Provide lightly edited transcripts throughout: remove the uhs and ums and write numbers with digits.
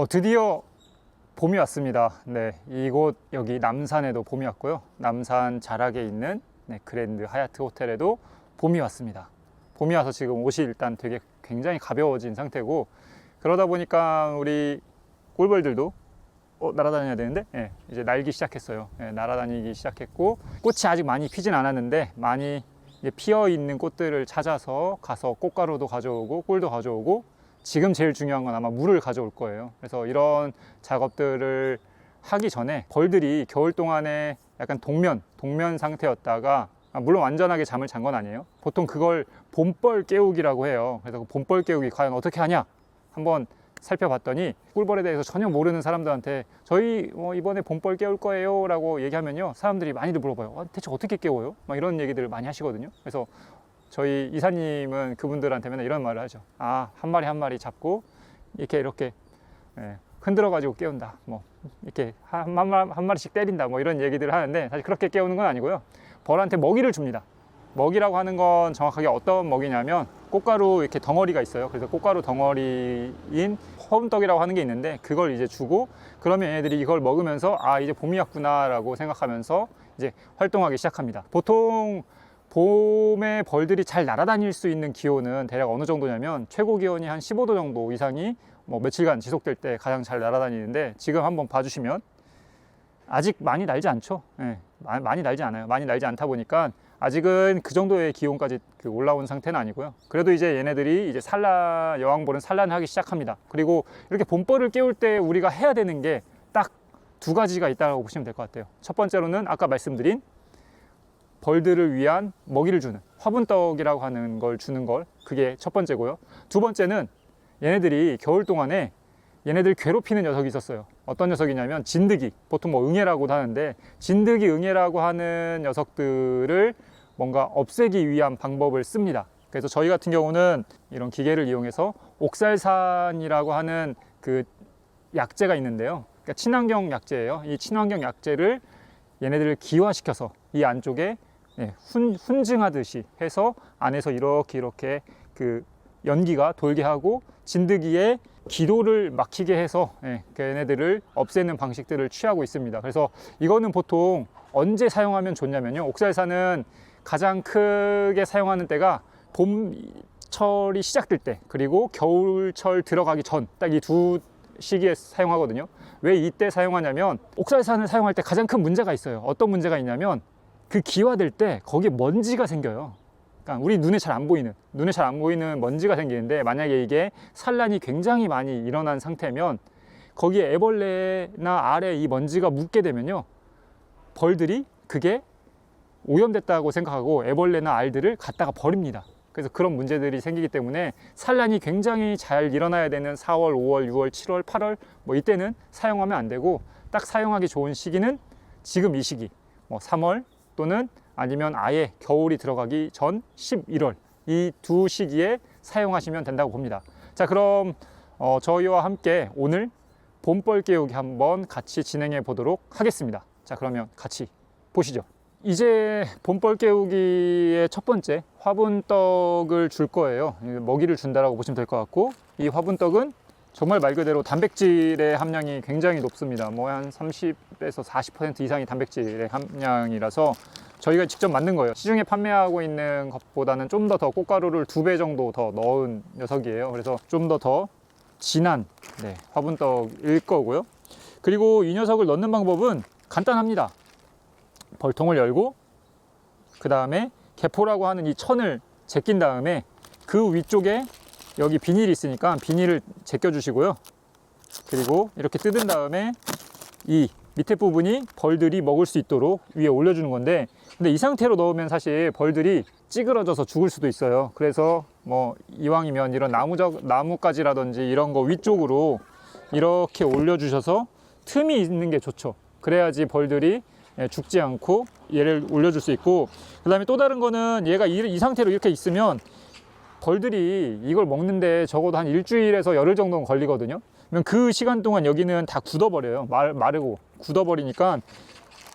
드디어 봄이 왔습니다. 네, 이곳 여기 남산에도 봄이 왔고요. 남산 자락에 있는 그랜드 하얏트 호텔에도 봄이 왔습니다. 봄이 와서 지금 옷이 일단 되게 굉장히 가벼워진 상태고, 그러다 보니까 우리 꿀벌들도 날아다녀야 되는데 이제 날기 시작했어요. 날아다니기 시작했고, 꽃이 아직 많이 피진 않았는데 많이 피어 있는 꽃들을 찾아서 가서 꽃가루도 가져오고 꿀도 가져오고, 지금 제일 중요한 건 아마 물을 가져올 거예요. 그래서 이런 작업들을 하기 전에 벌들이 겨울 동안에 약간 동면 상태였다가, 물론 완전하게 잠을 잔 건 아니에요. 보통 그걸 봄벌 깨우기라고 해요. 그래서 그 봄벌 깨우기 과연 어떻게 하냐 한번 살펴봤더니, 꿀벌에 대해서 전혀 모르는 사람들한테 저희 이번에 봄벌 깨울 거예요 라고 얘기하면요, 사람들이 많이들 물어봐요. 대체 어떻게 깨워요? 막 이런 얘기들을 많이 하시거든요. 그래서 저희 이사님은 그분들한테 맨날 이런 말을 하죠. 한 마리 한 마리 잡고 이렇게 흔들어 가지고 깨운다, 뭐 이렇게 한 마리씩 때린다, 뭐 이런 얘기들을 하는데, 사실 그렇게 깨우는 건 아니고요. 벌한테 먹이를 줍니다. 먹이라고 하는 건 정확하게 어떤 먹이냐면, 꽃가루 이렇게 덩어리가 있어요. 그래서 꽃가루 덩어리인 허분떡이라고 하는 게 있는데, 그걸 이제 주고, 그러면 얘네들이 이걸 먹으면서 이제 봄이 왔구나 라고 생각하면서 이제 활동하기 시작합니다. 보통 봄에 벌들이 잘 날아다닐 수 있는 기온은 대략 어느 정도냐면, 최고 기온이 한 15도 정도 이상이 며칠간 지속될 때 가장 잘 날아다니는데, 지금 한번 봐주시면 아직 많이 날지 않죠. 많이 날지 않아요. 많이 날지 않다 보니까 아직은 그 정도의 기온까지 올라온 상태는 아니고요. 그래도 이제 얘네들이 이제 여왕벌은 산란을 하기 시작합니다. 그리고 이렇게 봄벌을 깨울 때 우리가 해야 되는 게 딱 두 가지가 있다고 보시면 될 것 같아요. 첫 번째로는 아까 말씀드린 벌들을 위한 먹이를 주는 화분떡이라고 하는 걸 주는 걸, 그게 첫 번째고요. 두 번째는 얘네들이 겨울 동안에 얘네들 괴롭히는 녀석이 있었어요. 어떤 녀석이냐면 진드기, 보통 응애라고도 하는데, 진드기 응애라고 하는 녀석들을 뭔가 없애기 위한 방법을 씁니다. 그래서 저희 같은 경우는 이런 기계를 이용해서 옥살산이라고 하는 그 약재가 있는데요. 그러니까 친환경 약재예요. 이 친환경 약재를 얘네들을 기화시켜서 이 안쪽에 훈증하듯이 해서 안에서 이렇게 그 연기가 돌게 하고, 진드기의 기도를 막히게 해서 얘네들을 없애는 방식들을 취하고 있습니다. 그래서 이거는 보통 언제 사용하면 좋냐면요, 옥살산은 가장 크게 사용하는 때가 봄철이 시작될 때, 그리고 겨울철 들어가기 전, 딱 이 두 시기에 사용하거든요. 왜 이때 사용하냐면, 옥살산을 사용할 때 가장 큰 문제가 있어요. 어떤 문제가 있냐면, 그 기화될 때 거기에 먼지가 생겨요. 그러니까 우리 눈에 잘 안 보이는 먼지가 생기는데, 만약에 이게 산란이 굉장히 많이 일어난 상태면 거기에 애벌레나 알에 이 먼지가 묻게 되면요, 벌들이 그게 오염됐다고 생각하고 애벌레나 알들을 갖다가 버립니다. 그래서 그런 문제들이 생기기 때문에 산란이 굉장히 잘 일어나야 되는 4월, 5월, 6월, 7월, 8월 이때는 사용하면 안 되고, 딱 사용하기 좋은 시기는 지금 이 시기, 3월 또는 아니면 아예 겨울이 들어가기 전 11월, 이 두 시기에 사용하시면 된다고 봅니다. 자, 그럼 저희와 함께 오늘 봄벌 깨우기 한번 같이 진행해 보도록 하겠습니다. 자, 그러면 같이 보시죠. 이제 봄벌 깨우기의 첫 번째 화분떡을 줄 거예요. 먹이를 준다라고 보시면 될 것 같고, 이 화분떡은 정말 말 그대로 단백질의 함량이 굉장히 높습니다. 한 30에서 40% 이상이 단백질의 함량이라서 저희가 직접 만든 거예요. 시중에 판매하고 있는 것보다는 좀 더 꽃가루를 2배 정도 더 넣은 녀석이에요. 그래서 좀 더 진한 화분떡일 거고요. 그리고 이 녀석을 넣는 방법은 간단합니다. 벌통을 열고, 그 다음에 개포라고 하는 이 천을 제낀 다음에 그 위쪽에 여기 비닐이 있으니까 비닐을 제껴 주시고요. 그리고 이렇게 뜯은 다음에 이 밑에 부분이 벌들이 먹을 수 있도록 위에 올려주는 건데, 근데 이 상태로 넣으면 사실 벌들이 찌그러져서 죽을 수도 있어요. 그래서 이왕이면 이런 나뭇가지라든지 이런 거 위쪽으로 이렇게 올려주셔서 틈이 있는 게 좋죠. 그래야지 벌들이 죽지 않고 얘를 올려줄 수 있고, 그 다음에 또 다른 거는 얘가 이 상태로 이렇게 있으면 벌들이 이걸 먹는데 적어도 한 일주일에서 열흘 정도는 걸리거든요. 그러면 그 시간 동안 여기는 다 굳어버려요. 마르고 굳어버리니까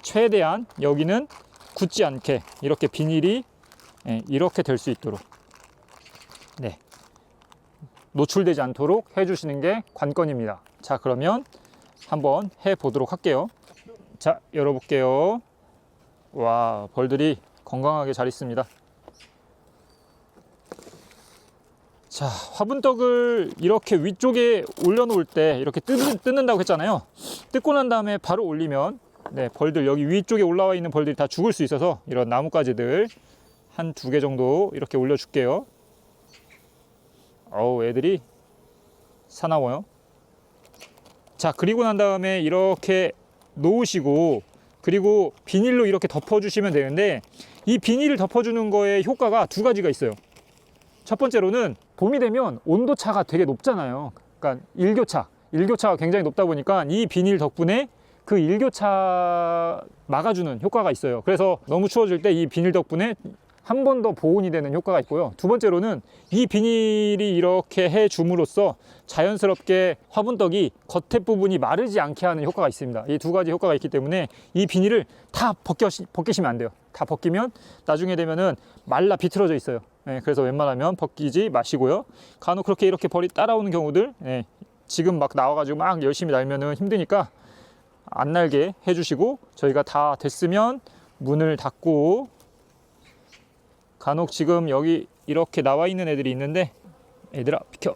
최대한 여기는 굳지 않게 이렇게 비닐이 이렇게 될 수 있도록 노출되지 않도록 해주시는 게 관건입니다. 자, 그러면 한번 해보도록 할게요. 자, 열어볼게요. 와, 벌들이 건강하게 잘 있습니다. 자, 화분떡을 이렇게 위쪽에 올려놓을 때 이렇게 뜯는다고 했잖아요. 뜯고 난 다음에 바로 올리면 벌들, 여기 위쪽에 올라와 있는 벌들이 다 죽을 수 있어서 이런 나뭇가지들 한 2개 정도 이렇게 올려줄게요. 어우, 애들이 사나워요. 자, 그리고 난 다음에 이렇게 놓으시고, 그리고 비닐로 이렇게 덮어주시면 되는데, 이 비닐을 덮어주는 거에 효과가 2가지가 있어요. 첫 번째로는 봄이 되면 온도차가 되게 높잖아요. 그러니까 일교차가 굉장히 높다 보니까 이 비닐 덕분에 그 일교차 막아주는 효과가 있어요. 그래서 너무 추워질 때 이 비닐 덕분에 한 번 더 보온이 되는 효과가 있고요. 두 번째로는 이 비닐이 이렇게 해줌으로써 자연스럽게 화분떡이 겉에 부분이 마르지 않게 하는 효과가 있습니다. 이 2가지 효과가 있기 때문에 이 비닐을 다 벗기시면 안 돼요. 다 벗기면 나중에 되면은 말라 비틀어져 있어요. 그래서 웬만하면 벗기지 마시고요. 간혹 그렇게 이렇게 벌이 따라오는 경우들, 지금 막 나와가지고 막 열심히 날면은 힘드니까 안 날게 해주시고, 저희가 다 됐으면 문을 닫고, 간혹 지금 여기 이렇게 나와 있는 애들이 있는데, 애들아 비켜.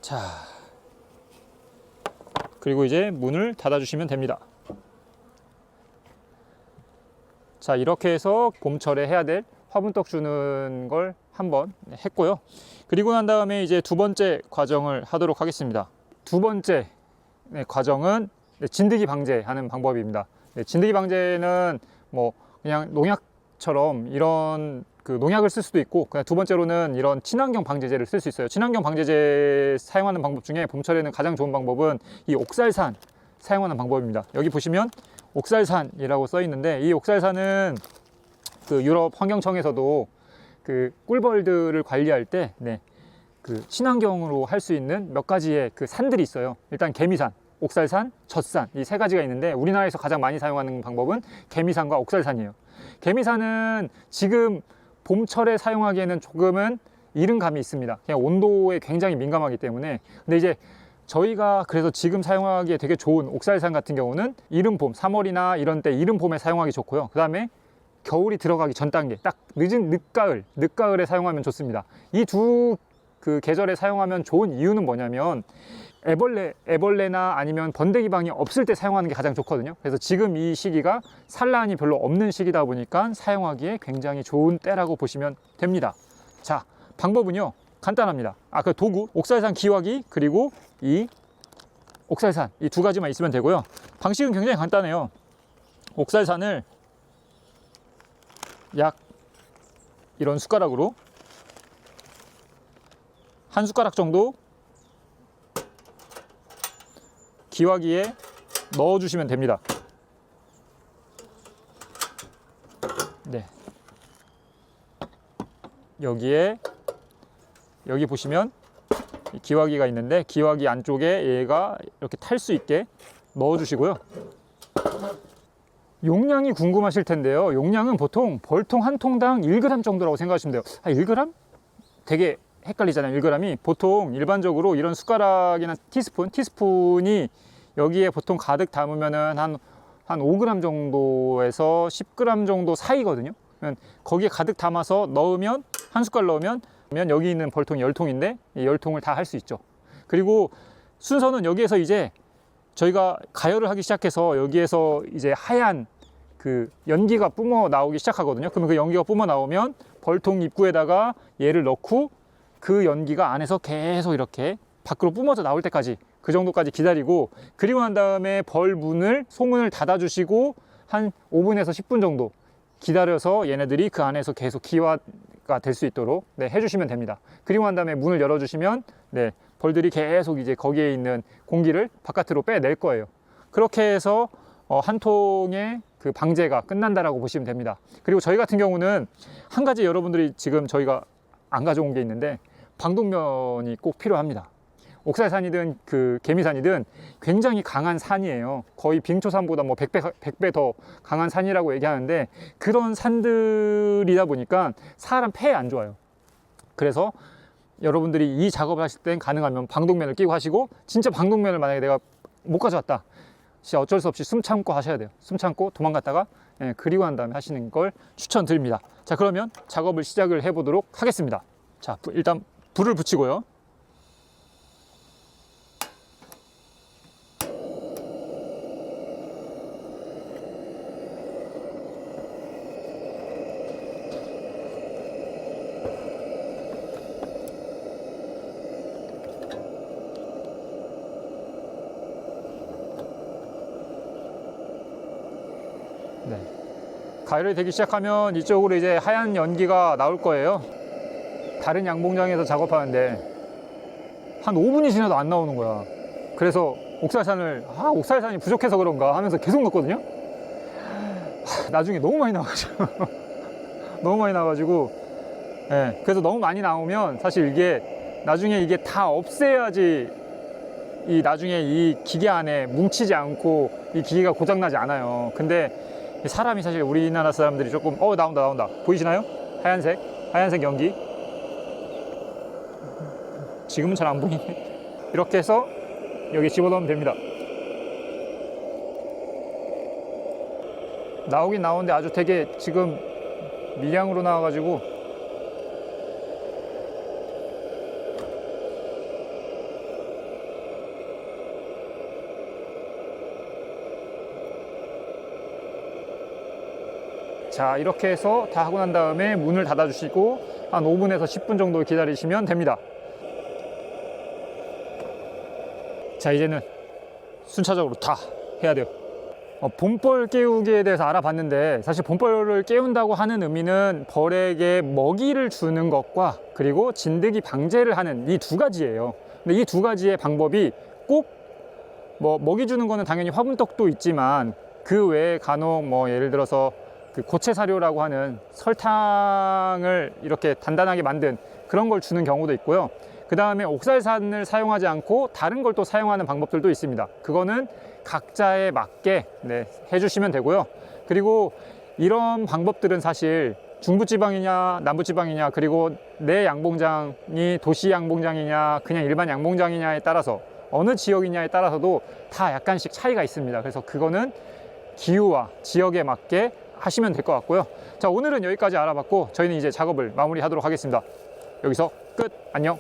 자, 그리고 이제 문을 닫아주시면 됩니다. 자, 이렇게 해서 봄철에 해야 될 화분떡 주는 걸 한번 했고요. 그리고 난 다음에 이제 2번째 과정을 하도록 하겠습니다. 2번째 과정은 진드기 방제하는 방법입니다. 진드기 방제는 뭐 그냥 농약처럼 이런 농약을 쓸 수도 있고, 그냥 2번째로는 이런 친환경 방제제를 쓸 수 있어요. 친환경 방제제 사용하는 방법 중에 봄철에는 가장 좋은 방법은 이 옥살산 사용하는 방법입니다. 여기 보시면 옥살산이라고 써 있는데, 이 옥살산은 유럽 환경청에서도 꿀벌들을 관리할 때 친환경으로 할 수 있는 몇 가지의 산들이 있어요. 일단 개미산, 옥살산, 젖산, 이 3가지가 있는데, 우리나라에서 가장 많이 사용하는 방법은 개미산과 옥살산이에요. 개미산은 지금 봄철에 사용하기에는 조금은 이른 감이 있습니다. 그냥 온도에 굉장히 민감하기 때문에. 근데 이제 저희가 그래서 지금 사용하기에 되게 좋은 옥살산 같은 경우는 이른 봄, 3월이나 이런 때 이른 봄에 사용하기 좋고요. 그 다음에 겨울이 들어가기 전 단계, 딱 늦은 늦가을에 사용하면 좋습니다. 이 2 계절에 사용하면 좋은 이유는 뭐냐면, 애벌레나 아니면 번데기방이 없을 때 사용하는 게 가장 좋거든요. 그래서 지금 이 시기가 산란이 별로 없는 시기다 보니까 사용하기에 굉장히 좋은 때라고 보시면 됩니다. 자, 방법은요 간단합니다. 도구, 옥살산 기화기, 그리고 이 옥살산, 이 2가지만 있으면 되고요. 방식은 굉장히 간단해요. 옥살산을 약 이런 숟가락으로 한 숟가락 정도 기화기에 넣어주시면 됩니다. 여기 보시면 기화기가 있는데, 기화기 안쪽에 얘가 이렇게 탈 수 있게 넣어주시고요. 용량이 궁금하실 텐데요. 용량은 보통 벌통 한 통당 1g 정도라고 생각하시면 돼요. 1g? 되게 헷갈리잖아요. 1g이 보통 일반적으로 이런 숟가락이나 티스푼이 여기에 보통 가득 담으면은 한 5g 정도에서 10g 정도 사이거든요. 거기에 가득 담아서 넣으면, 한 숟갈 넣으면 여기 있는 벌통이 10통인데 이 10통을 다 할 수 있죠. 그리고 순서는 여기에서 이제 저희가 가열을 하기 시작해서 여기에서 이제 하얀 연기가 뿜어 나오기 시작하거든요. 그러면 그 연기가 뿜어 나오면 벌통 입구에다가 얘를 넣고 그 연기가 안에서 계속 이렇게 밖으로 뿜어져 나올 때까지, 그 정도까지 기다리고, 그리고 난 다음에 소문을 닫아주시고 한 5분에서 10분 정도 기다려서 얘네들이 그 안에서 계속 기화가 될 수 있도록 해주시면 됩니다. 그리고 난 다음에 문을 열어주시면 벌들이 계속 이제 거기에 있는 공기를 바깥으로 빼낼 거예요. 그렇게 해서 한 통의 방제가 끝난다라고 보시면 됩니다. 그리고 저희 같은 경우는 한 가지, 여러분들이 지금 저희가 안 가져온 게 있는데 방독면이 꼭 필요합니다. 옥살산이든 그 개미산이든 굉장히 강한 산이에요. 거의 빙초산보다 뭐 100배 더 강한 산이라고 얘기하는데 그런 산들이다 보니까 사람 폐에 안 좋아요. 그래서 여러분들이 이 작업을 하실 땐 가능하면 방독면을 끼고 하시고, 진짜 방독면을 만약에 내가 못 가져왔다, 진짜 어쩔 수 없이 숨 참고 하셔야 돼요. 숨 참고 도망갔다가 그리고 난 다음에 하시는 걸 추천드립니다. 자, 그러면 작업을 시작을 해 보도록 하겠습니다. 자, 일단 불을 붙이고요. 네. 가열이 되기 시작하면 이쪽으로 이제 하얀 연기가 나올 거예요. 다른 양봉장에서 작업하는데 한 5분이 지나도 안 나오는 거야. 그래서 옥살산이 부족해서 그런가 하면서 계속 넣었거든요. 나중에 너무 많이 나와가지고 너무 많이 나와가지고 예, 그래서 너무 많이 나오면 사실 이게 나중에 이게 다 없애야지 나중에 이 기계 안에 뭉치지 않고 이 기계가 고장나지 않아요. 근데 사람이 사실 우리나라 사람들이 조금 나온다 보이시나요? 하얀색 연기. 지금은 잘 안 보이네. 이렇게 해서 여기 집어넣으면 됩니다. 나오긴 나오는데 아주 되게 지금 미량으로 나와가지고 자, 이렇게 해서 다 하고 난 다음에 문을 닫아 주시고 한 5분에서 10분 정도 기다리시면 됩니다. 자, 이제는 순차적으로 다 해야 돼요. 봄벌 깨우기에 대해서 알아봤는데, 사실 봄벌을 깨운다고 하는 의미는 벌에게 먹이를 주는 것과 그리고 진드기 방제를 하는 이 두 가지예요. 근데 이 두 가지의 방법이 꼭 먹이 주는 거는 당연히 화분떡도 있지만 그 외에 간혹 예를 들어서 그 고체 사료라고 하는 설탕을 이렇게 단단하게 만든 그런 걸 주는 경우도 있고요. 그 다음에 옥살산을 사용하지 않고 다른 걸 또 사용하는 방법들도 있습니다. 그거는 각자에 맞게 해주시면 되고요. 그리고 이런 방법들은 사실 중부지방이냐 남부지방이냐, 그리고 내 양봉장이 도시 양봉장이냐 그냥 일반 양봉장이냐에 따라서, 어느 지역이냐에 따라서도 다 약간씩 차이가 있습니다. 그래서 그거는 기후와 지역에 맞게 하시면 될 것 같고요. 자, 오늘은 여기까지 알아봤고 저희는 이제 작업을 마무리하도록 하겠습니다. 여기서 끝. 안녕.